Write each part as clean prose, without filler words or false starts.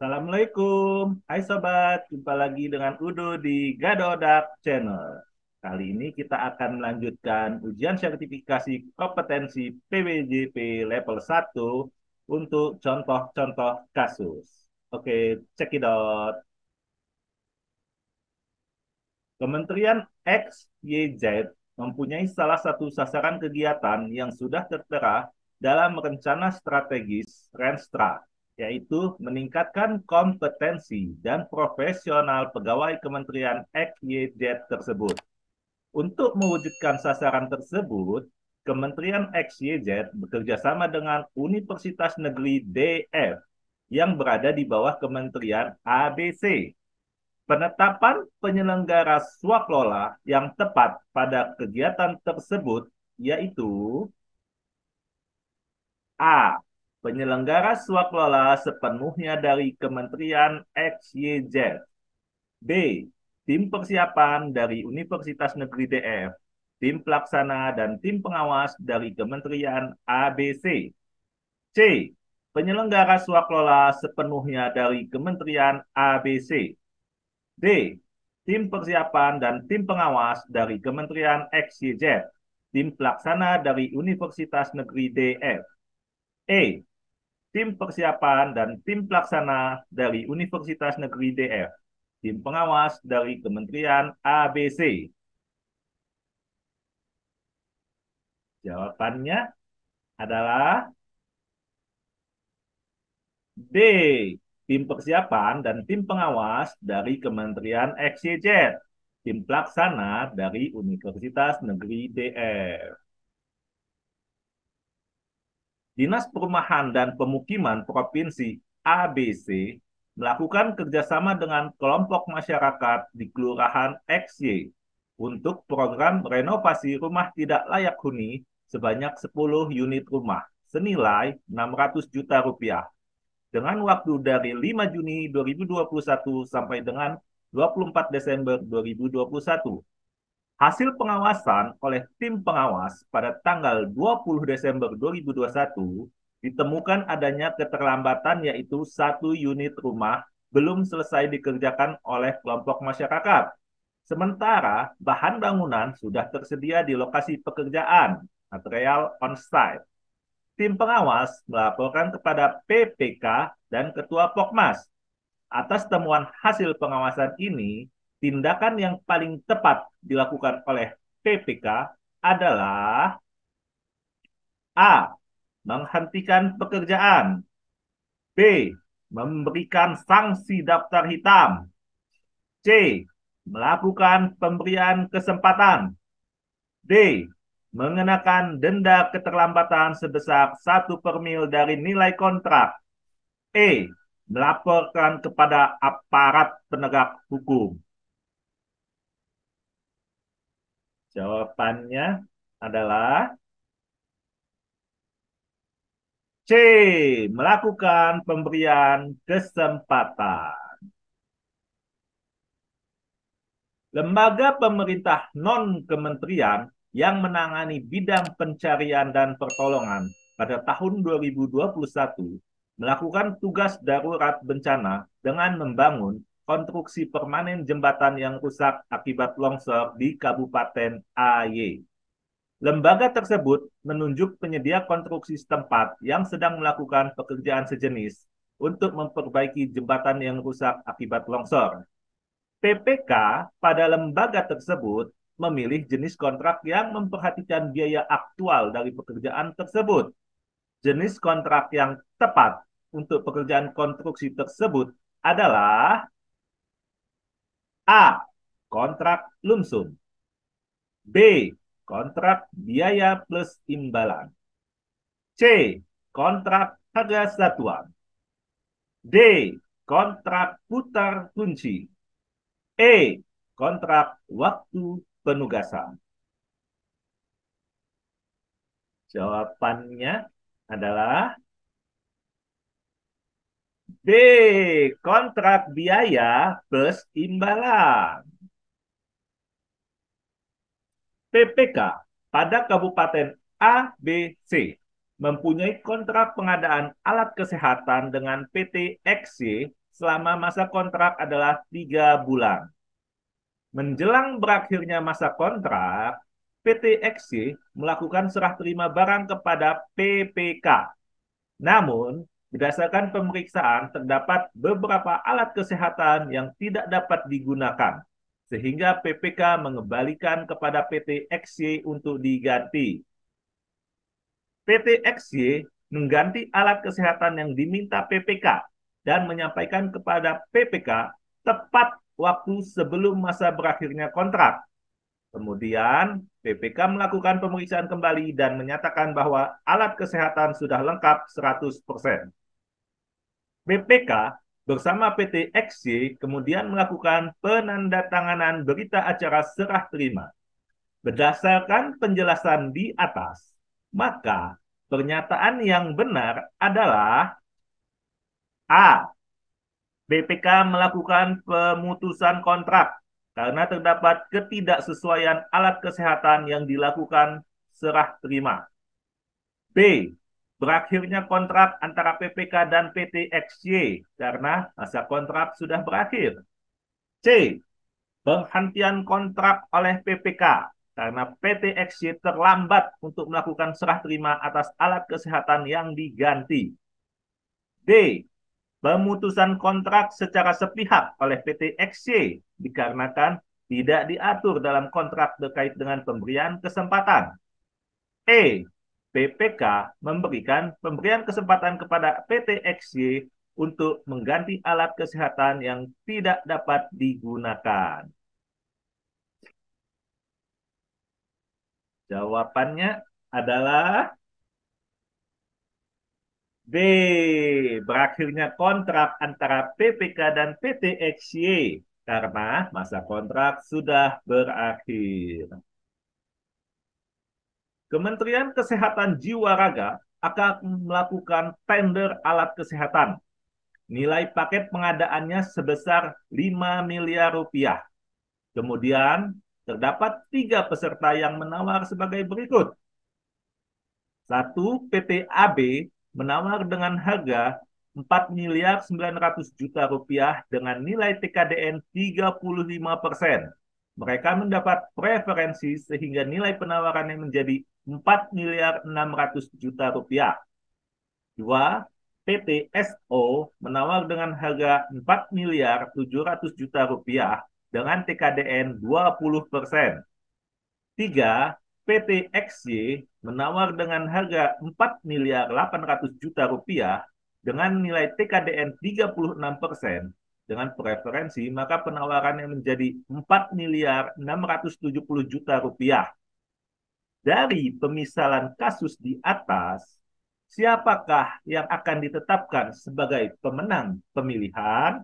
Assalamualaikum, hai sobat, jumpa lagi dengan Udo di Gadodak Channel. Kali ini kita akan melanjutkan ujian sertifikasi kompetensi PWJP level 1 untuk contoh-contoh kasus. Oke, cekidot. Kementerian X, Y, Z mempunyai salah satu sasaran kegiatan yang sudah tertera dalam rencana strategis Renstra, yaitu meningkatkan kompetensi dan profesional pegawai Kementerian X, Y, Z tersebut. Untuk mewujudkan sasaran tersebut, Kementerian X, Y, Z bekerjasama dengan Universitas Negeri DF yang berada di bawah Kementerian ABC. Penetapan penyelenggara swaklola yang tepat pada kegiatan tersebut yaitu A. Penyelenggara swaklola sepenuhnya dari Kementerian XYZ. B. Tim persiapan dari Universitas Negeri DF, tim pelaksana dan tim pengawas dari Kementerian ABC. C. Penyelenggara swaklola sepenuhnya dari Kementerian ABC. D. Tim persiapan dan tim pengawas dari Kementerian XYZ, tim pelaksana dari Universitas Negeri DF. E. Tim persiapan dan tim pelaksana dari Universitas Negeri DF, tim pengawas dari Kementerian ABC. Jawabannya adalah D. Tim persiapan dan tim pengawas dari Kementerian XYZ, tim pelaksana dari Universitas Negeri DF. Dinas Perumahan dan Pemukiman Provinsi ABC melakukan kerjasama dengan kelompok masyarakat di Kelurahan XY untuk program renovasi rumah tidak layak huni sebanyak 10 unit rumah senilai 600 juta rupiah dengan waktu dari 5 Juni 2021 sampai dengan 24 Desember 2021. Hasil pengawasan oleh tim pengawas pada tanggal 20 Desember 2021 ditemukan adanya keterlambatan yaitu 1 unit rumah belum selesai dikerjakan oleh kelompok masyarakat. Sementara bahan bangunan sudah tersedia di lokasi pekerjaan, material on-site. Tim pengawas melaporkan kepada PPK dan Ketua Pokmas. Atas temuan hasil pengawasan ini, tindakan yang paling tepat dilakukan oleh PPK adalah A. Menghentikan pekerjaan. B. Memberikan sanksi daftar hitam. C. Melakukan pemberian kesempatan. D. Mengenakan denda keterlambatan sebesar 1/mil dari nilai kontrak. E. Melaporkan kepada aparat penegak hukum. Jawabannya adalah C. Melakukan pemberian kesempatan. Lembaga pemerintah non-kementerian yang menangani bidang pencarian dan pertolongan pada tahun 2021 melakukan tugas darurat bencana dengan membangun konstruksi permanen jembatan yang rusak akibat longsor di Kabupaten AY. Lembaga tersebut menunjuk penyedia konstruksi setempat yang sedang melakukan pekerjaan sejenis untuk memperbaiki jembatan yang rusak akibat longsor. PPK pada lembaga tersebut memilih jenis kontrak yang memperhatikan biaya aktual dari pekerjaan tersebut. Jenis kontrak yang tepat untuk pekerjaan konstruksi tersebut adalah A. Kontrak lumsum. B. Kontrak biaya plus imbalan. C. Kontrak harga satuan. D. Kontrak putar kunci. E. Kontrak waktu penugasan. Jawabannya adalah B. Kontrak biaya plus imbalan. PPK pada Kabupaten ABC mempunyai kontrak pengadaan alat kesehatan dengan PT XY selama masa kontrak adalah 3 bulan. Menjelang berakhirnya masa kontrak, PT XY melakukan serah terima barang kepada PPK. Namun, berdasarkan pemeriksaan, terdapat beberapa alat kesehatan yang tidak dapat digunakan, sehingga PPK mengembalikan kepada PT XY untuk diganti. PT XY mengganti alat kesehatan yang diminta PPK dan menyampaikan kepada PPK tepat waktu sebelum masa berakhirnya kontrak. Kemudian, PPK melakukan pemeriksaan kembali dan menyatakan bahwa alat kesehatan sudah lengkap 100%. PPK bersama PT XY kemudian melakukan penandatanganan berita acara serah terima. Berdasarkan penjelasan di atas, maka pernyataan yang benar adalah A. BPK melakukan pemutusan kontrak karena terdapat ketidaksesuaian alat kesehatan yang dilakukan serah terima. B. Berakhirnya kontrak antara PPK dan PT XY karena masa kontrak sudah berakhir. C. Penghentian kontrak oleh PPK karena PT XY terlambat untuk melakukan serah terima atas alat kesehatan yang diganti. D. Pemutusan kontrak secara sepihak oleh PT XY dikarenakan tidak diatur dalam kontrak terkait dengan pemberian kesempatan. E. PPK memberikan pemberian kesempatan kepada PT XY untuk mengganti alat kesehatan yang tidak dapat digunakan. Jawabannya adalah B. Berakhirnya kontrak antara PPK dan PT XY karena masa kontrak sudah berakhir. Kementerian Kesehatan Jiwa Raga akan melakukan tender alat kesehatan. Nilai paket pengadaannya sebesar 5 miliar rupiah. Kemudian, terdapat 3 peserta yang menawar sebagai berikut. 1. PT AB menawar dengan harga 4 miliar 900 juta rupiah dengan nilai TKDN 35%. Mereka mendapat preferensi sehingga nilai penawarannya menjadi 4 miliar 600 juta rupiah. 2. PT SO menawar dengan harga 4 miliar 700 juta rupiah dengan TKDN 20%. 3. PT XY menawar dengan harga 4 miliar 800 juta rupiah dengan nilai TKDN 36% dengan preferensi, maka penawarannya menjadi 4 miliar 670 juta rupiah. Dari pemisalan kasus di atas, siapakah yang akan ditetapkan sebagai pemenang pemilihan?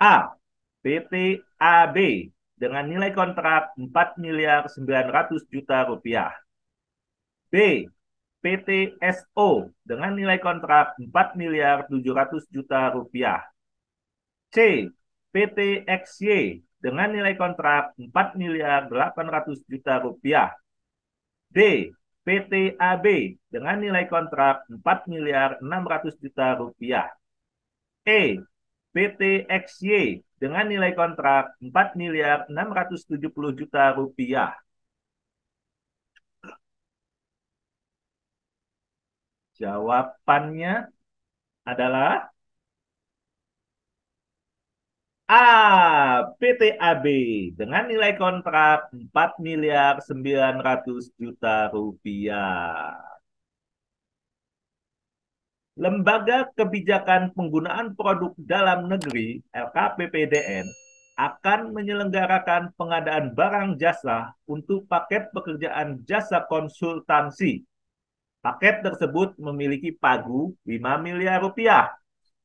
A. PT AB dengan nilai kontrak 4 miliar 900 juta rupiah. B. PT SO dengan nilai kontrak 4 miliar 700 juta rupiah. C. PT XY dengan nilai kontrak 4 miliar 800 juta rupiah. D. PT AB dengan nilai kontrak 4 miliar 600 juta rupiah. E. PT XY dengan nilai kontrak 4 miliar 670 juta rupiah. Jawabannya adalah A. PT AB dengan nilai kontrak 4 miliar 900 juta rupiah. Lembaga Kebijakan Penggunaan Produk Dalam Negeri (LKPPDN) akan menyelenggarakan pengadaan barang jasa untuk paket pekerjaan jasa konsultansi. Paket tersebut memiliki pagu 5 miliar rupiah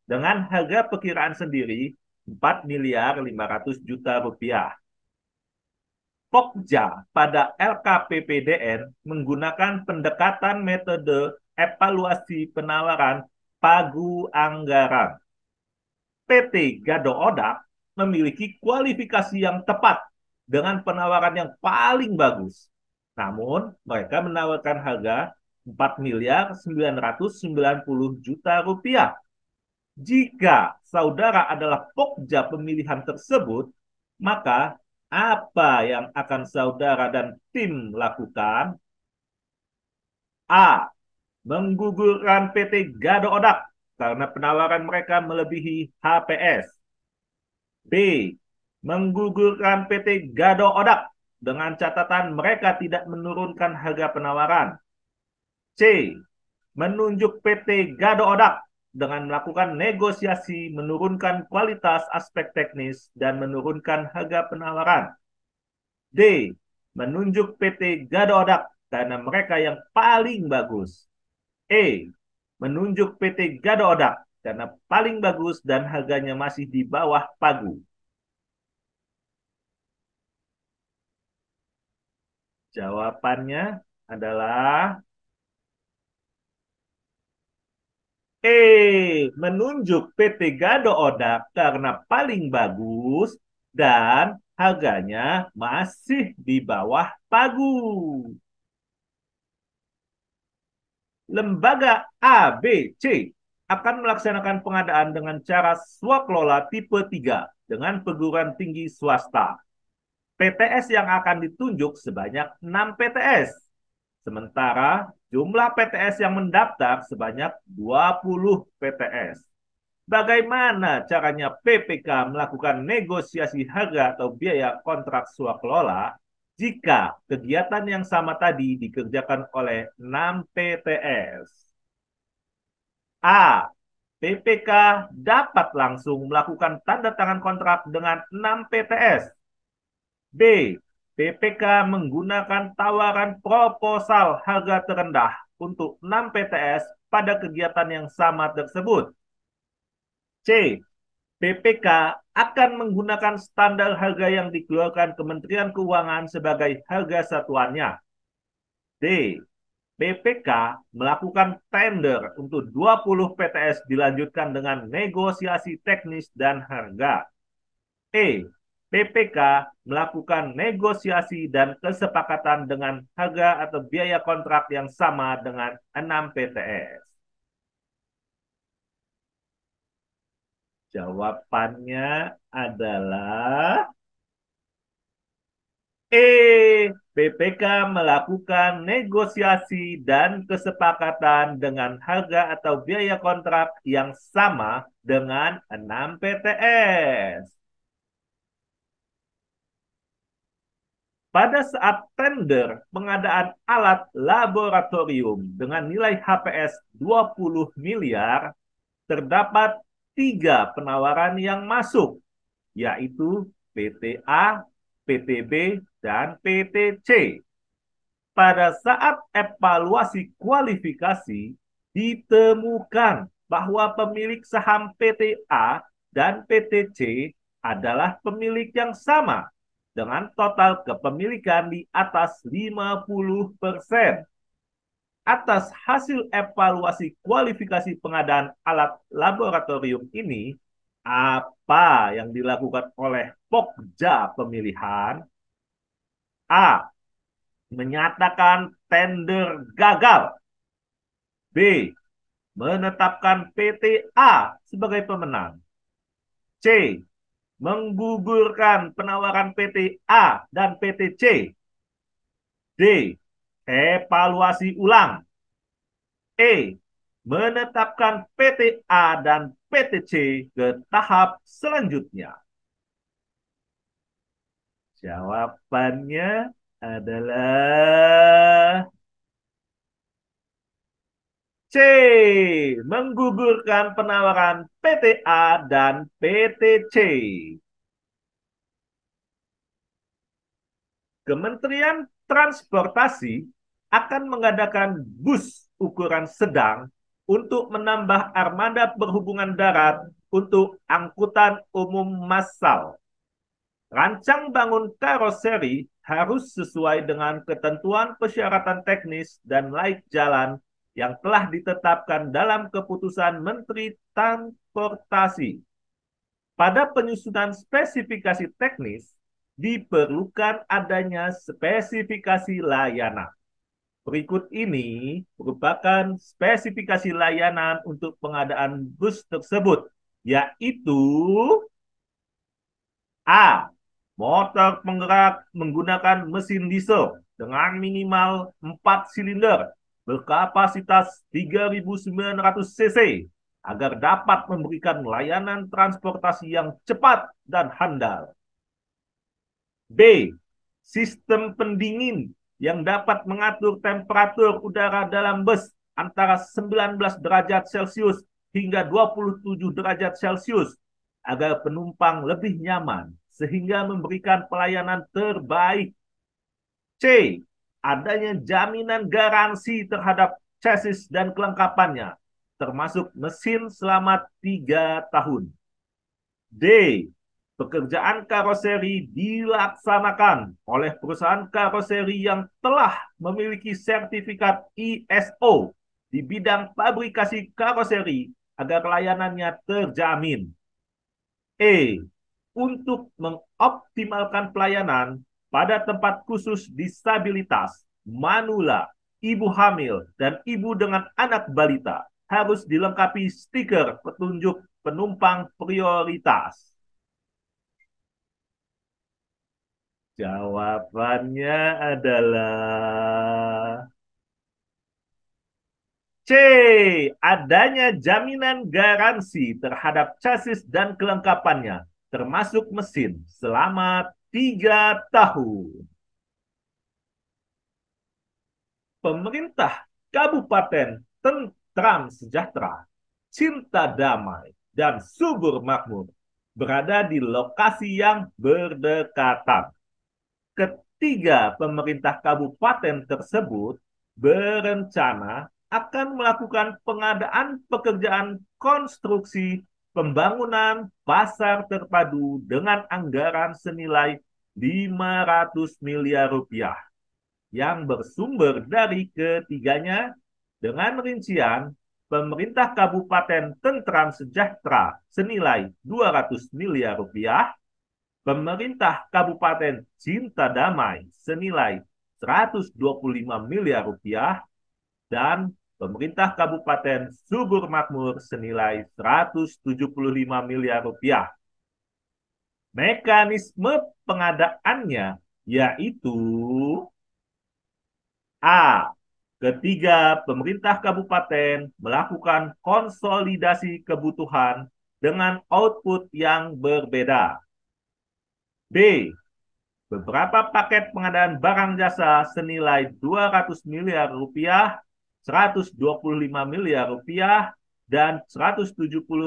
dengan harga perkiraan sendiri 4 miliar 500 juta rupiah. Pokja pada LKPPDN menggunakan pendekatan metode evaluasi penawaran pagu anggaran. PT Gado Odak memiliki kualifikasi yang tepat dengan penawaran yang paling bagus. Namun, mereka menawarkan harga 4 miliar 990 juta rupiah. Jika saudara adalah pokja pemilihan tersebut, maka apa yang akan saudara dan tim lakukan? A. Menggugurkan PT Gado Odak karena penawaran mereka melebihi HPS. B. Menggugurkan PT Gado Odak dengan catatan mereka tidak menurunkan harga penawaran. C. Menunjuk PT Gado Odak dengan melakukan negosiasi menurunkan kualitas aspek teknis dan menurunkan harga penawaran. D. Menunjuk PT Gado Odak karena mereka yang paling bagus. E. Menunjuk PT Gado Odak karena paling bagus dan harganya masih di bawah pagu. Jawabannya adalah E. Menunjuk PT Gado Odak karena paling bagus dan harganya masih di bawah pagu. Lembaga A, B, C akan melaksanakan pengadaan dengan cara swaklola tipe 3 dengan perguruan tinggi swasta. PTS yang akan ditunjuk sebanyak 6 PTS. Sementara jumlah PTS yang mendaftar sebanyak 20 PTS. Bagaimana caranya PPK melakukan negosiasi harga atau biaya kontrak swaklola jika kegiatan yang sama tadi dikerjakan oleh 6 PTS? A. PPK dapat langsung melakukan tanda tangan kontrak dengan 6 PTS. B. PPK menggunakan tawaran proposal harga terendah untuk 6 PTS pada kegiatan yang sama tersebut. C. PPK akan menggunakan standar harga yang dikeluarkan Kementerian Keuangan sebagai harga satuannya. D. PPK melakukan tender untuk 20 PTS dilanjutkan dengan negosiasi teknis dan harga. E. PPK melakukan negosiasi dan kesepakatan dengan harga atau biaya kontrak yang sama dengan 6 PTS. Jawabannya adalah PPK melakukan negosiasi dan kesepakatan dengan harga atau biaya kontrak yang sama dengan 6 PTS. Pada saat tender pengadaan alat laboratorium dengan nilai HPS 20 miliar, terdapat 3 penawaran yang masuk, yaitu PT A, PT B, dan PT C. Pada saat evaluasi kualifikasi, ditemukan bahwa pemilik saham PT A dan PT C adalah pemilik yang sama dengan total kepemilikan di atas 50%. Atas hasil evaluasi kualifikasi pengadaan alat laboratorium ini, apa yang dilakukan oleh Pokja pemilihan? A. Menyatakan tender gagal. B. Menetapkan PT A sebagai pemenang. C. Menggugurkan penawaran PT A dan PT C. D. Evaluasi ulang. E. Menetapkan PT A dan PT C ke tahap selanjutnya. Jawabannya adalah C. Menggugurkan penawaran PT A dan PT C. Kementerian Transportasi akan mengadakan bus ukuran sedang untuk menambah armada perhubungan darat untuk angkutan umum massal. Rancang bangun karoseri harus sesuai dengan ketentuan persyaratan teknis dan laik jalan yang telah ditetapkan dalam keputusan Menteri Transportasi. Pada penyusunan spesifikasi teknis, diperlukan adanya spesifikasi layanan. Berikut ini merupakan spesifikasi layanan untuk pengadaan bus tersebut, yaitu A. Motor penggerak menggunakan mesin diesel dengan minimal 4 silinder berkapasitas 3.900 cc agar dapat memberikan layanan transportasi yang cepat dan handal. B. Sistem pendingin yang dapat mengatur temperatur udara dalam bus antara 19 derajat Celcius hingga 27 derajat Celcius agar penumpang lebih nyaman sehingga memberikan pelayanan terbaik. C. Adanya jaminan garansi terhadap chassis dan kelengkapannya, termasuk mesin selama 3 tahun. D. Pekerjaan karoseri dilaksanakan oleh perusahaan karoseri yang telah memiliki sertifikat ISO di bidang fabrikasi karoseri agar layanannya terjamin. E. Untuk mengoptimalkan pelayanan pada tempat khusus disabilitas, manula, ibu hamil, dan ibu dengan anak balita harus dilengkapi stiker petunjuk penumpang prioritas. Jawabannya adalah C. Adanya jaminan garansi terhadap chassis dan kelengkapannya, termasuk mesin, selama 3 tahun. Pemerintah Kabupaten Tentram Sejahtera, Cinta Damai, dan Subur Makmur berada di lokasi yang berdekatan. Ketiga pemerintah kabupaten tersebut berencana akan melakukan pengadaan pekerjaan konstruksi pembangunan pasar terpadu dengan anggaran senilai 500 miliar rupiah yang bersumber dari ketiganya dengan rincian pemerintah Kabupaten Tentram Sejahtera senilai 200 miliar rupiah, pemerintah Kabupaten Cinta Damai senilai 125 miliar rupiah, dan pemerintah Kabupaten Subur Makmur senilai 175 miliar rupiah. Mekanisme pengadaannya yaitu A. Ketiga, pemerintah kabupaten melakukan konsolidasi kebutuhan dengan output yang berbeda. B. Beberapa paket pengadaan barang jasa senilai 200 miliar rupiah, 125 miliar rupiah, dan 170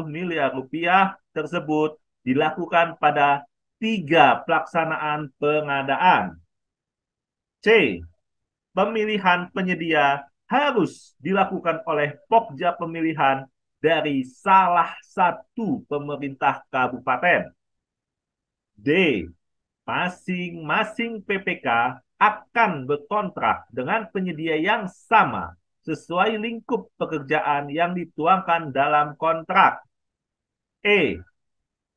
miliar rupiah tersebut dilakukan pada 3 pelaksanaan pengadaan. C. Pemilihan penyedia harus dilakukan oleh Pokja Pemilihan dari salah satu pemerintah kabupaten. D. Masing-masing PPK akan berkontrak dengan penyedia yang sama sesuai lingkup pekerjaan yang dituangkan dalam kontrak. E.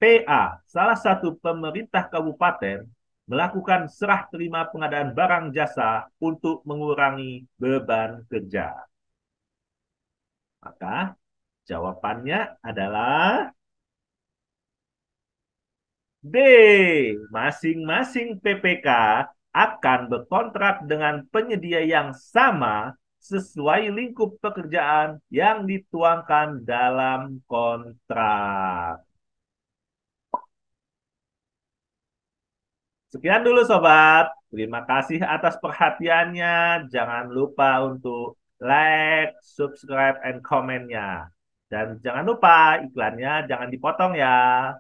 PA, salah satu pemerintah kabupaten, melakukan serah terima pengadaan barang jasa untuk mengurangi beban kerja. Maka jawabannya adalah D. Masing-masing PPK akan berkontrak dengan penyedia yang sama sesuai lingkup pekerjaan yang dituangkan dalam kontrak. Sekian dulu sobat. Terima kasih atas perhatiannya. Jangan lupa untuk like, subscribe, and komennya. Dan jangan lupa iklannya jangan dipotong ya.